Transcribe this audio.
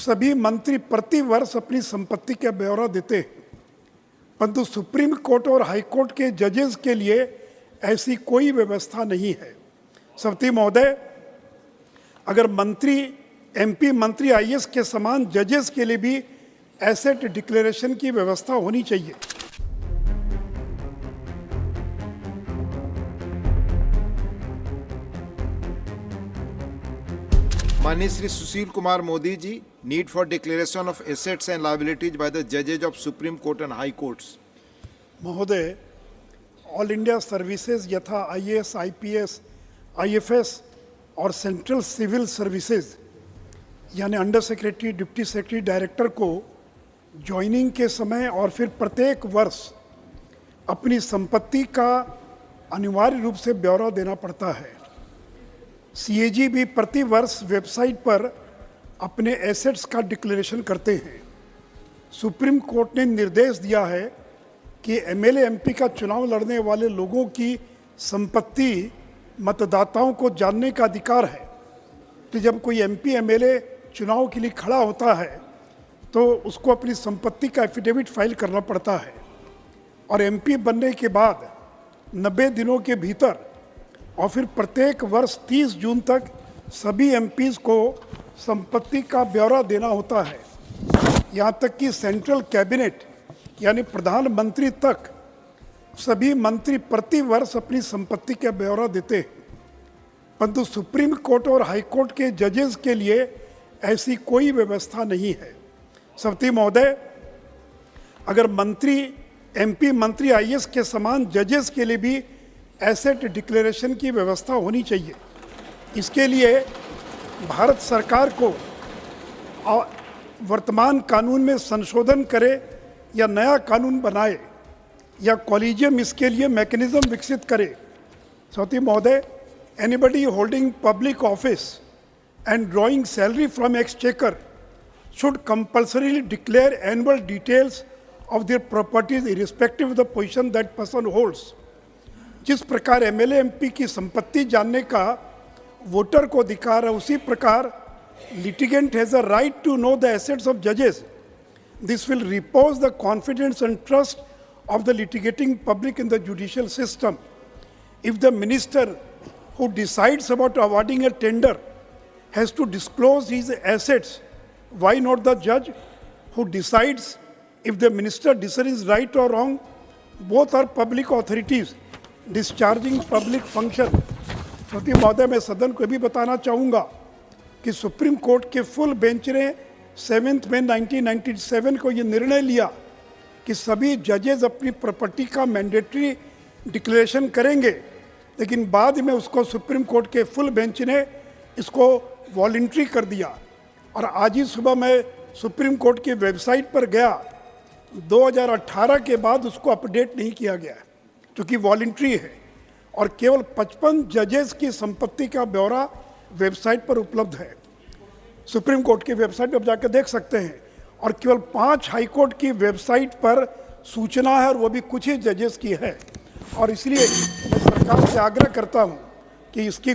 सभी मंत्री प्रति वर्ष अपनी संपत्ति का ब्यौरा देते हैं, परंतु सुप्रीम कोर्ट और हाई कोर्ट के जजेस के लिए ऐसी कोई व्यवस्था नहीं है। सभापति महोदय, अगर मंत्री, एमपी, मंत्री, आईएएस के समान जजेस के लिए भी एसेट डिक्लेरेशन की व्यवस्था होनी चाहिए। माननीय Shri Sushil Kumar Modi ji, need for declaration of assets and liabilities by the जजेज of Supreme Court and High Courts. महोदय, ऑल इंडिया सर्विसेज यथा आईएएस, आईपीएस, आईएफएस और सेंट्रल सिविल सर्विसेज यानी under secretary, deputy secretary, director को ज्वाइनिंग के समय और फिर प्रत्येक वर्ष अपनी संपत्ति का अनिवार्य रूप से ब्यौरा देना पड़ता है। सीएजी भी प्रति वर्ष वेबसाइट पर अपने एसेट्स का डिक्लेरेशन करते हैं। सुप्रीम कोर्ट ने निर्देश दिया है कि एमएलए, एमपी का चुनाव लड़ने वाले लोगों की संपत्ति मतदाताओं को जानने का अधिकार है। तो जब कोई एमपी, एमएलए चुनाव के लिए खड़ा होता है तो उसको अपनी संपत्ति का एफिडेविट फाइल करना पड़ता है और एमपी बनने के बाद 90 दिनों के भीतर और फिर प्रत्येक वर्ष 30 जून तक सभी एमपीज को संपत्ति का ब्यौरा देना होता है। यहाँ तक कि सेंट्रल कैबिनेट यानी प्रधानमंत्री तक सभी मंत्री प्रति वर्ष अपनी संपत्ति का ब्यौरा देते हैं, परंतु सुप्रीम कोर्ट और हाई कोर्ट के जजेस के लिए ऐसी कोई व्यवस्था नहीं है। सभापति महोदय, अगर मंत्री, एमपी, मंत्री, आईएएस के समान जजेस के लिए भी एसेट डिक्लेरेशन की व्यवस्था होनी चाहिए। इसके लिए भारत सरकार को वर्तमान कानून में संशोधन करे या नया कानून बनाए या कॉलेजियम इसके लिए मैकेनिज्म विकसित करे। सभापति महोदय, anybody holding public office and drawing salary from exchequer should compulsorily declare annual details of their properties irrespective of the position that person holds। जिस प्रकार एमएलए, एमपी की संपत्ति जानने का वोटर को अधिकार है, उसी प्रकार litigant has a right to know the assets of judges। This will repose the confidence and trust of the litigating public in the judicial system। If the minister who decides about awarding a tender has to disclose his assets, why not the judge who decides if the minister decision is right or wrong? Both are public authorities discharging public function। सभापति महोदय, मैं सदन को भी बताना चाहूँगा कि supreme court के फुल बेंच ने 7 मई 1997 को ये निर्णय लिया कि सभी जजेज अपनी प्रॉपर्टी का मैंडेटरी डिक्लेरेशन करेंगे, लेकिन बाद में उसको सुप्रीम कोर्ट के फुल बेंच ने इसको वॉलंटरी कर दिया। और आज ही सुबह मैं सुप्रीम कोर्ट की वेबसाइट पर गया, 2018 के बाद उसको अपडेट नहीं किया गया क्योंकि वॉलंटरी है और केवल 55 जजेस की संपत्ति का ब्यौरा वेबसाइट पर उपलब्ध है। सुप्रीम कोर्ट की वेबसाइट पर जाकर देख सकते हैं और केवल 5 हाई कोर्ट की वेबसाइट पर सूचना है और वो भी कुछ ही जजेस की है। और इसलिए मैं सरकार से आग्रह करता हूँ कि इसकी